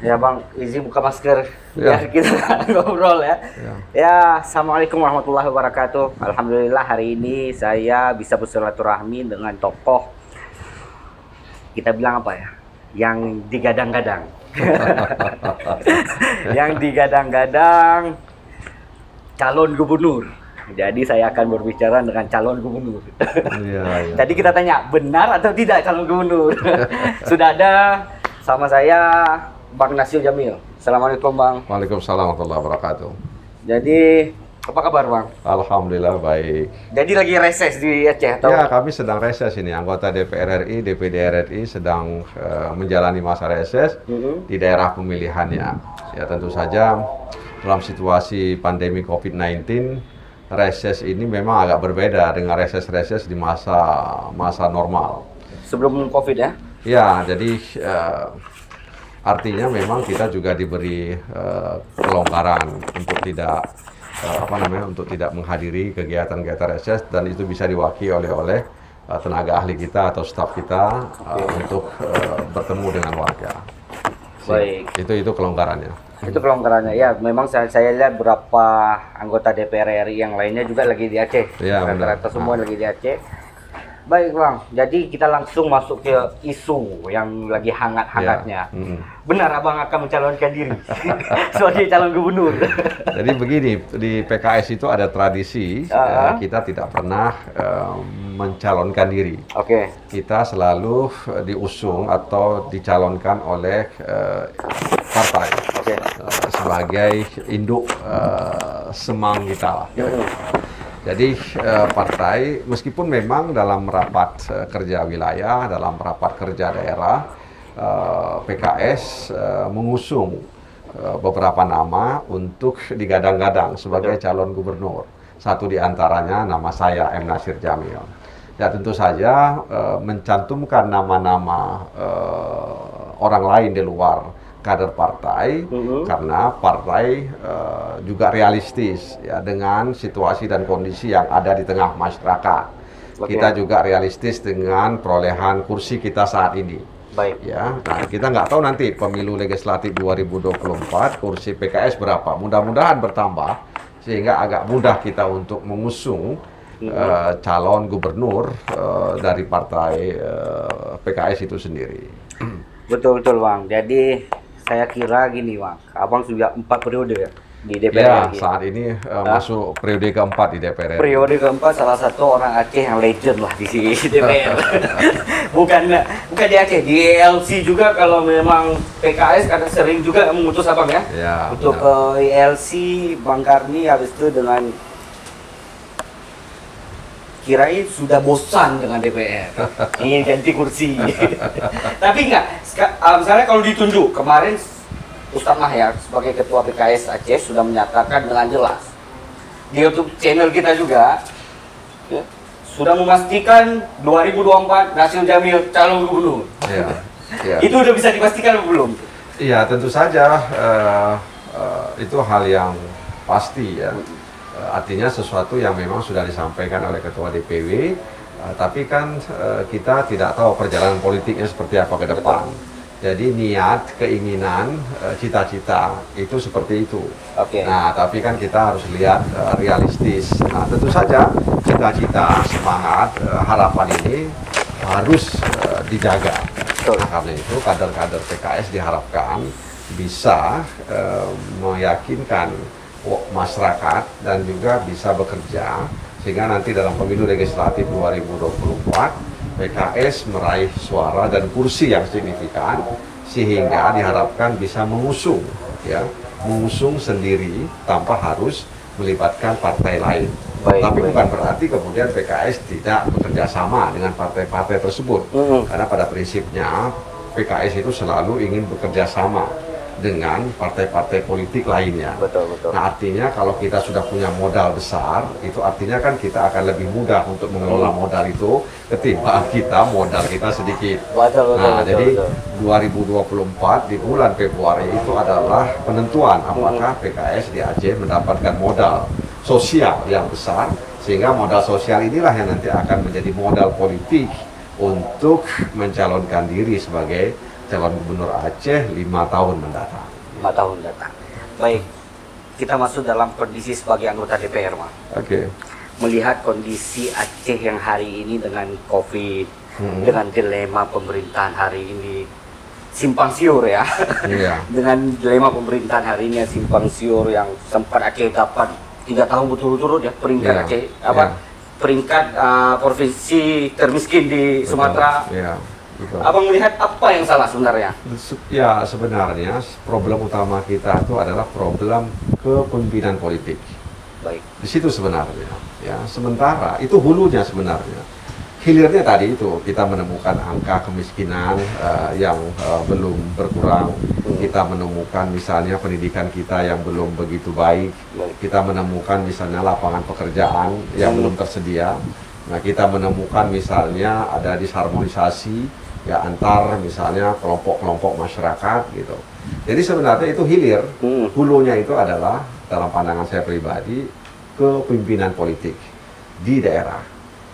Ya Bang, izin buka masker Ya. biar kita ngobrol ya. Ya. Ya, Assalamualaikum warahmatullahi wabarakatuh. Alhamdulillah hari ini saya bisa bersilaturahmi dengan tokoh, kita bilang apa ya, yang digadang-gadang. Yang digadang-gadang calon gubernur. Jadi saya akan berbicara dengan calon gubernur. Iya. Tadi kita tanya, benar atau tidak calon gubernur? Sudah ada sama saya Bang Nasir Jamil. Assalamualaikum Bang. Waalaikumsalam warahmatullahi wabarakatuh. Jadi apa kabar Bang? Alhamdulillah baik. Jadi lagi reses di Aceh atau? Ya, kami sedang reses ini. Anggota DPR RI, DPD RI sedang menjalani masa reses di daerah pemilihannya. Ya, tentu saja dalam situasi pandemi COVID-19, reses ini memang agak berbeda dengan reses-reses di masa normal. Sebelum Covid ya? Ya, jadi artinya memang kita juga diberi kelonggaran untuk tidak untuk tidak menghadiri kegiatan-kegiatan reses, dan itu bisa diwakili oleh tenaga ahli kita atau staf kita untuk bertemu dengan warga. Baik. Itu kelonggarannya. Itu kelonggarannya ya. Memang saya lihat beberapa anggota DPR RI yang lainnya juga lagi di Aceh. Ya, rata-rata semua lagi di Aceh. Baik Bang, jadi kita langsung masuk ke isu yang lagi hangat-hangatnya. Ya. Benar Abang akan mencalonkan diri sebagai calon gubernur? Jadi begini, di PKS itu ada tradisi, kita tidak pernah mencalonkan diri. Oke. Kita selalu diusung atau dicalonkan oleh partai sebagai induk semang kita. Jadi partai, meskipun memang dalam rapat kerja wilayah, dalam rapat kerja daerah, PKS mengusung beberapa nama untuk digadang-gadang sebagai calon gubernur. Satu di antaranya nama saya, M. Nasir Jamil. Ya, tentu saja mencantumkan nama-nama orang lain di luar kader partai, karena partai juga realistis ya dengan situasi dan kondisi yang ada di tengah masyarakat. Kita juga realistis dengan perolehan kursi kita saat ini. Baik. Ya, nah kita nggak tahu nanti pemilu legislatif 2024 kursi PKS berapa. Mudah-mudahan bertambah sehingga agak mudah kita untuk mengusung calon gubernur dari partai PKS itu sendiri. Betul Bang. Jadi saya kira gini Bang, Abang sudah 4 periode ya di Ya, DPR RI. saat ini masuk periode keempat di DPR RI. Periode keempat, salah satu orang Aceh yang legend lah di DPR. bukan di Aceh, di ILC juga kalau memang PKS karena sering juga mengutus Abang ya. Ya, untuk ILC Bang Karni habis itu dengan kirain sudah bosan dengan DPR, ingin ganti kursi. Tapi enggak, misalnya kalau ditunjuk, kemarin Ustadz Mahyar sebagai Ketua PKS Aceh sudah menyatakan dengan jelas di YouTube channel kita juga, ya, sudah memastikan 2024 Nasir Jamil calon gubernur. Ya. Itu udah bisa dipastikan atau belum? Iya, tentu saja itu hal yang pasti ya. Artinya sesuatu yang memang sudah disampaikan oleh Ketua DPW, tapi kan kita tidak tahu perjalanan politiknya seperti apa ke depan. Jadi niat, keinginan, cita-cita itu seperti itu. Nah, tapi kan kita harus lihat realistis. Nah, tentu saja cita-cita, semangat, harapan ini harus dijaga. Nah, karena itu kader-kader PKS diharapkan bisa meyakinkan masyarakat dan juga bisa bekerja sehingga nanti dalam pemilu legislatif 2024 PKS meraih suara dan kursi yang signifikan sehingga diharapkan bisa mengusung sendiri tanpa harus melibatkan partai lain. Tapi bukan berarti kemudian PKS tidak bekerja sama dengan partai-partai tersebut, karena pada prinsipnya PKS itu selalu ingin bekerja sama dengan partai-partai politik lainnya. Betul. Nah, artinya kalau kita sudah punya modal besar, itu artinya kan kita akan lebih mudah untuk mengelola modal itu ketimbang modal kita sedikit. Jadi 2024 di bulan Februari itu adalah penentuan apakah PKS di Aceh mendapatkan modal sosial yang besar, sehingga modal sosial inilah yang nanti akan menjadi modal politik untuk mencalonkan diri sebagai calon gubernur Aceh 5 tahun mendatang. 5 tahun datang. Baik, kita masuk dalam kondisi sebagai anggota DPR, Mas. Oke. Melihat kondisi Aceh yang hari ini dengan COVID, dengan dilema pemerintahan hari ini simpang siur ya. Iya. Dengan dilema pemerintahan hari ini yang simpang siur, yang sempat Aceh dapat 3 tahun berturut-turut ya peringkat Iya. Aceh Iya. peringkat provinsi termiskin di Betul. Sumatera. Iya, betul. Abang melihat apa yang salah sebenarnya? Ya, sebenarnya problem utama kita itu adalah problem kepemimpinan politik. Baik. Di situ sebenarnya, ya. Sementara itu hulunya sebenarnya. Hilirnya tadi itu kita menemukan angka kemiskinan yang belum berkurang. Kita menemukan misalnya pendidikan kita yang belum begitu baik. Kita menemukan misalnya lapangan pekerjaan yang belum tersedia. Nah, kita menemukan misalnya ada disharmonisasi ya antar misalnya kelompok-kelompok masyarakat gitu. Jadi sebenarnya itu hilir. Hulunya itu adalah dalam pandangan saya pribadi kepemimpinan politik di daerah.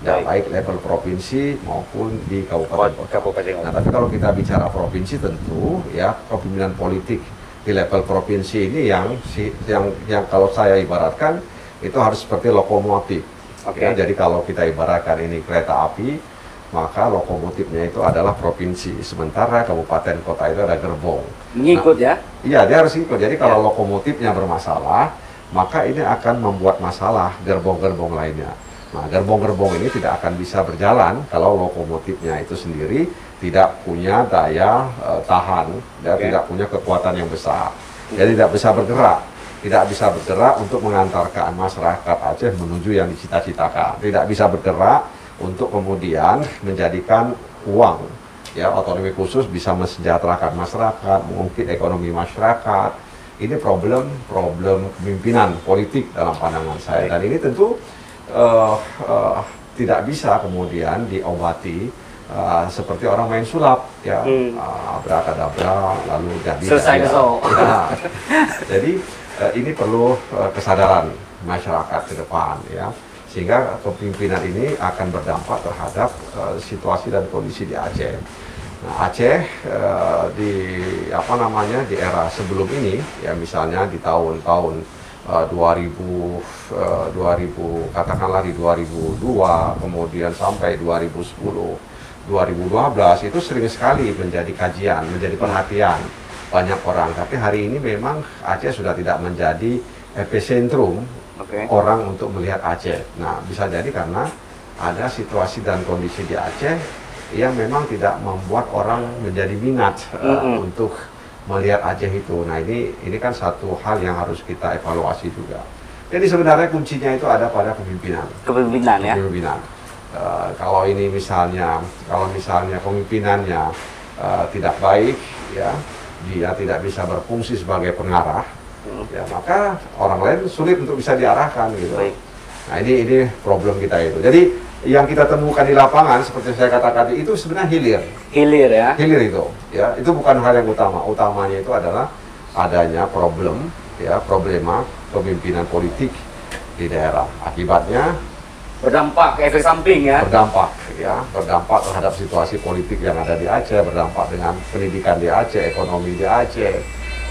Ya, baik level provinsi maupun di kabupaten. Nah, tapi kalau kita bicara provinsi tentu ya kepemimpinan politik di level provinsi ini yang kalau saya ibaratkan itu harus seperti lokomotif. Ya, jadi kalau kita ibaratkan ini kereta api, maka lokomotifnya itu adalah provinsi, sementara kabupaten kota itu ada gerbong. Mengikut ya? Iya, dia harus ikut. Jadi kalau lokomotifnya bermasalah, maka ini akan membuat masalah gerbong-gerbong lainnya. Nah, gerbong-gerbong ini tidak akan bisa berjalan kalau lokomotifnya itu sendiri tidak punya daya tahan, tidak punya kekuatan yang besar. Jadi tidak bisa bergerak untuk mengantarkan masyarakat Aceh menuju yang dicita-citakan. Tidak bisa bergerak untuk kemudian menjadikan uang, ya otonomi khusus bisa mensejahterakan masyarakat, mengungkit ekonomi masyarakat. Ini problem kepemimpinan politik dalam pandangan saya, dan ini tentu tidak bisa kemudian diobati seperti orang main sulap ya, abrakadabra lalu jadi selesai besok. Ya. Jadi ini perlu kesadaran masyarakat ke depan ya, sehingga kepemimpinan ini akan berdampak terhadap situasi dan kondisi di Aceh. Nah, Aceh di di era sebelum ini ya, misalnya di tahun-tahun 2000 katakanlah di 2002 kemudian sampai 2010 2012 itu sering sekali menjadi kajian, menjadi perhatian banyak orang. Tapi hari ini memang Aceh sudah tidak menjadi epicentrum orang untuk melihat Aceh. Nah, bisa jadi karena ada situasi dan kondisi di Aceh yang memang tidak membuat orang menjadi minat untuk melihat Aceh itu. Nah, ini kan satu hal yang harus kita evaluasi juga. Jadi sebenarnya kuncinya itu ada pada kepemimpinan. Kepemimpinan ya. Kepemimpinan. Kalau ini misalnya, kepemimpinannya tidak baik, ya, dia tidak bisa berfungsi sebagai pengarah, ya maka orang lain sulit untuk bisa diarahkan gitu. Baik. Nah, ini problem kita itu. Jadi yang kita temukan di lapangan seperti saya katakan itu sebenarnya hilir ya. Hilir itu ya, itu bukan hal yang utama. Utamanya itu adalah adanya problema kepemimpinan politik di daerah. Akibatnya berdampak efek samping ya. Berdampak terhadap situasi politik yang ada di Aceh, berdampak dengan pendidikan di Aceh, ekonomi di Aceh,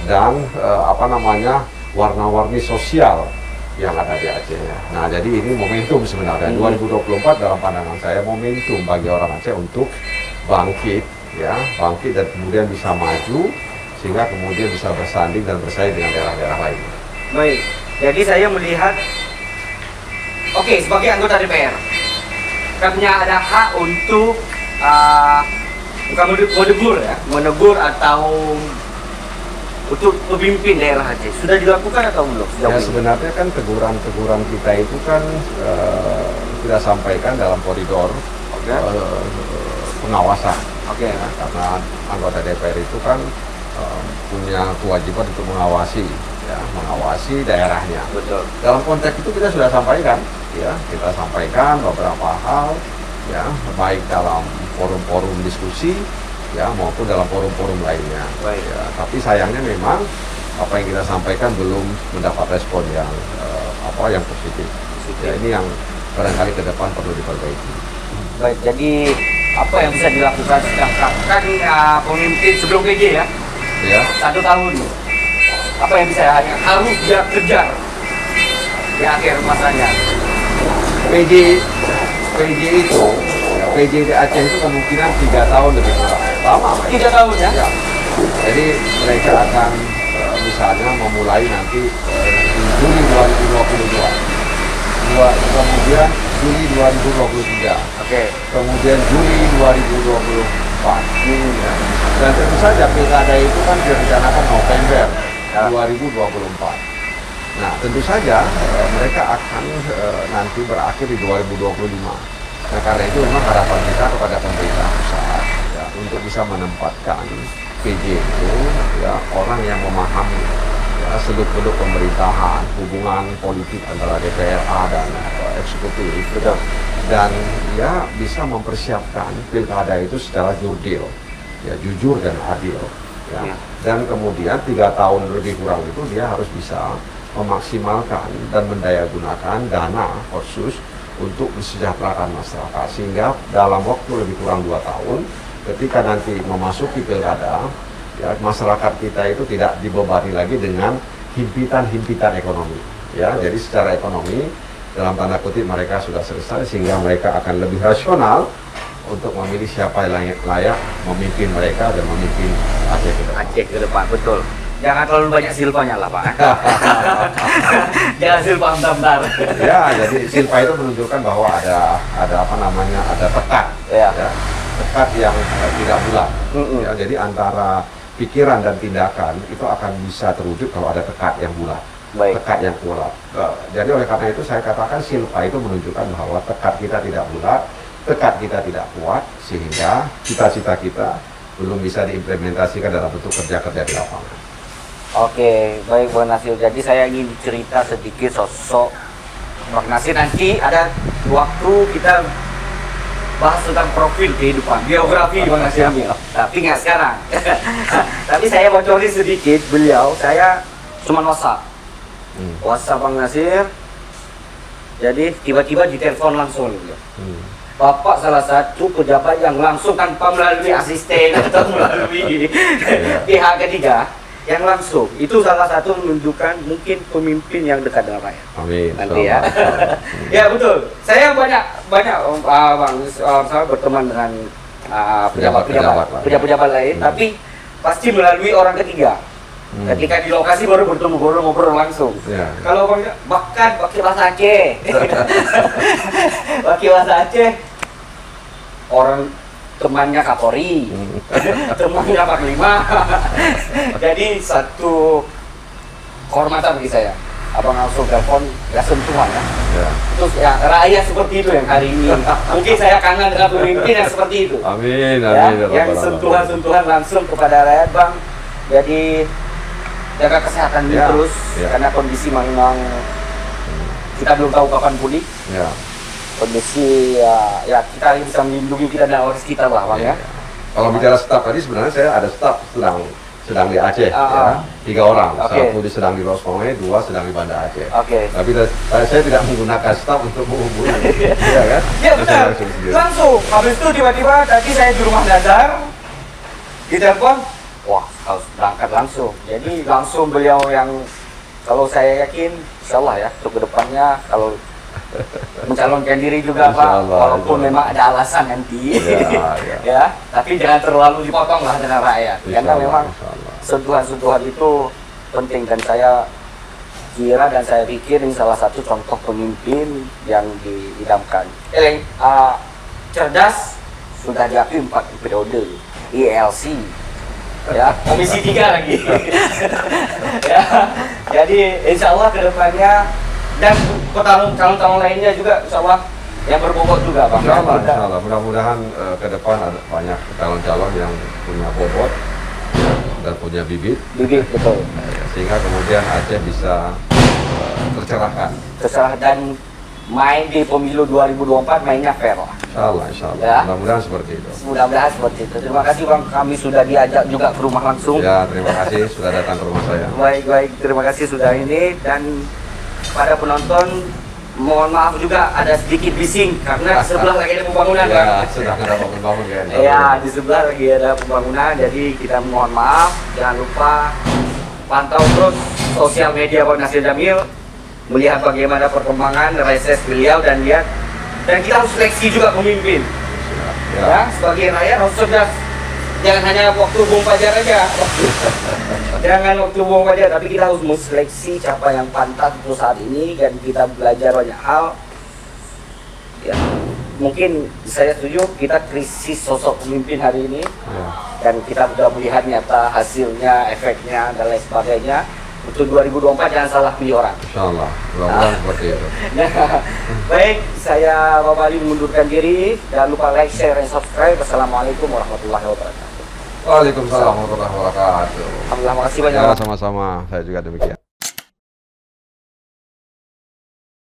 dan warna-warni sosial yang ada di Aceh. Nah, jadi ini momentum sebenarnya 2024 dalam pandangan saya momentum bagi orang Aceh untuk bangkit dan kemudian bisa maju sehingga kemudian bisa bersanding dan bersaing dengan daerah-daerah lain. Baik, jadi saya melihat sebagai anggota DPR kita punya ada hak untuk bukan menegur atau untuk pemimpin daerah Aceh. Sudah dilakukan atau belum? Ya, sebenarnya kan teguran kita itu kan kita sampaikan dalam koridor pengawasan. Nah, karena anggota DPR itu kan punya kewajiban untuk mengawasi daerahnya. Betul. Dalam konteks itu kita sudah sampaikan, kita sampaikan beberapa hal, baik dalam forum-forum diskusi, maupun dalam forum-forum lainnya. Ya, tapi sayangnya memang apa yang kita sampaikan belum mendapat respon yang positif. Ya, ini yang barangkali ke depan perlu diperbaiki. Baik, jadi apa yang bisa dilakukan sedangkan kan pemimpin sebelum PJ ya? Ya. 1 tahun. Apa yang harus dia kejar di akhir masanya? PJ itu, ya, PJ di Aceh itu kemungkinan 3 tahun lebih kurang. Lama, Pak. 3 tahun ya? Ya. Jadi mereka akan misalnya memulai nanti di Juli 2022. Kemudian Juli 2023. Oke. Kemudian Juli 2024. Ya. Dan tentu saja pilkada itu kan direncanakan November 2024. Nah, tentu saja mereka akan nanti berakhir di 2025. Nah, karena itu memang harapan kita kepada pemerintah pusat ya, untuk bisa menempatkan PJ itu ya orang yang memahami ya, seluk-beluk pemerintahan, hubungan politik antara DPRA dan eksekutif, betul. Dan ya bisa mempersiapkan pilkada itu secara jurdil, ya jujur dan adil. Ya. Dan kemudian 3 tahun lebih kurang itu dia harus bisa memaksimalkan dan mendayagunakan dana khusus untuk mesejahterakan masyarakat, sehingga dalam waktu lebih kurang 2 tahun ketika nanti memasuki pilkada ya, masyarakat kita itu tidak dibebani lagi dengan himpitan-himpitan ekonomi ya. Jadi secara ekonomi dalam tanda kutip mereka sudah selesai, sehingga mereka akan lebih rasional untuk memilih siapa yang layak memimpin mereka dan memimpin Aceh ke depan. Aceh ke depan, betul. Jangan terlalu banyak silpanya lah, Pak. Jangan silpa bentar-bentar. Ya, jadi silpa itu menunjukkan bahwa ada apa namanya, ada tekat. Ya. Tekat yang tidak bulat. Ya, jadi antara pikiran dan tindakan itu akan bisa terwujud kalau ada tekat yang bulat. Baik. Tekat yang kuat. Jadi oleh karena itu saya katakan silpa itu menunjukkan bahwa tekat kita tidak bulat, tekat kita tidak kuat, sehingga cita-cita kita belum bisa diimplementasikan dalam bentuk kerja-kerja di lapangan. Oke, baik Bang Nasir. Jadi saya ingin cerita sedikit sosok Bang Nasir. Nanti ada waktu kita bahas tentang profil kehidupan, biografi Bang Nasir Amil. Tapi nggak sekarang. Tapi saya bocorin sedikit, beliau, saya cuma WhatsApp. WhatsApp Bang Nasir. Jadi tiba-tiba ditelepon langsung beliau. Bapak salah satu pejabat yang langsung tanpa melalui asisten atau melalui pihak ketiga, yang langsung itu salah satu menunjukkan mungkin pemimpin yang dekat dengan rakyat. Amin. Nanti ya. Ya betul. Saya banyak Bang, saya berteman dengan pejabat lain, tapi pasti melalui orang ketiga. Ketika di lokasi baru bertemu, baru ngobrol langsung. Kalau Bang, bahkan pakai bahasa Aceh, pakai bahasa Aceh, orang temannya Kapolri, temannya Panglima. Jadi satu kehormatan bagi saya. Abang langsung telepon, ya sentuhan ya. Terus ya rakyat seperti itu yang hari ini. Mungkin saya kangen dengan pemimpin yang seperti itu. Amin, amin. Ya, yang sentuhan-sentuhan langsung kepada rakyat, Bang. Jadi jaga kesehatan dulu terus, karena kondisi memang kita belum tahu kapan pulih. Kondisi ya kita bisa melindungi kita dan orang sekitar lah, Bang ya. Kalau bicara staf tadi, sebenarnya saya ada staf sedang di Aceh ya, 3 orang. Satu sedang di Rosmonge, 2 sedang di Banda Aceh. Tapi saya tidak menggunakan staf untuk menghubungi. Iya kan? Iya benar. Langsung habis itu tiba-tiba tadi saya di rumah Dadar, ditelepon, wah harus berangkat langsung. Jadi langsung beliau yang, kalau saya yakin insya Allah ya untuk kedepannya kalau mencalonkan diri juga Pak, walaupun memang ada alasan nanti ya, tapi jangan terlalu dipotong lah dengan rakyat, karena memang sentuhan-sentuhan itu penting, dan saya kira dan saya pikir ini salah satu contoh pemimpin yang diidamkan. Cerdas, sudah diakui 4 periode, ILC ya, komisi 3 lagi. Ya, jadi insya Allah kedepannya dan calon-calon lainnya juga insya Allah yang berbobot juga Bang. Insya Allah. Mudah-mudahan ke depan ada banyak calon-calon yang punya bobot dan punya bibit. Betul. Sehingga kemudian Aceh bisa tercerahkan. Tercerah dan main di pemilu 2024 mainnya fair lah. Insya Allah. Ya. Mudah-mudahan seperti itu. Mudah-mudahan seperti itu. Terima kasih Bang, kami sudah diajak juga ke rumah langsung. Ya, terima kasih sudah datang ke rumah saya. Baik, terima kasih sudah ini, dan pada penonton mohon maaf juga ada sedikit bising karena di sebelah lagi ada pembangunan, Ya, Bang. sudah ada bangun-bangun kan. Iya, di sebelah lagi ada pembangunan, jadi kita mohon maaf. Jangan lupa pantau terus sosial media Bang Nasir Jamil, melihat bagaimana perkembangan reses beliau dan kita harus seleksi juga pemimpin. Ya, sebagai rakyat harus cerdas. Jangan hanya waktu bom fajar aja. Jangan waktu bom fajar, tapi kita harus menseleksi siapa yang pantas untuk saat ini dan kita belajar banyak hal. Ya, mungkin saya setuju kita krisis sosok pemimpin hari ini. Ya. Dan kita sudah melihat nyata hasilnya, efeknya dan lain sebagainya. Untuk 2024 jangan salah pilih orang. Insyaallah, mudah-mudahan seperti itu. Baik, saya Bapak Ali mengundurkan diri. Jangan lupa like, share, dan subscribe. Wassalamualaikum warahmatullahi wabarakatuh. Waalaikumsalam warahmatullahi wabarakatuh. Alhamdulillah, makasih banyak. Ya, sama-sama. Saya juga demikian.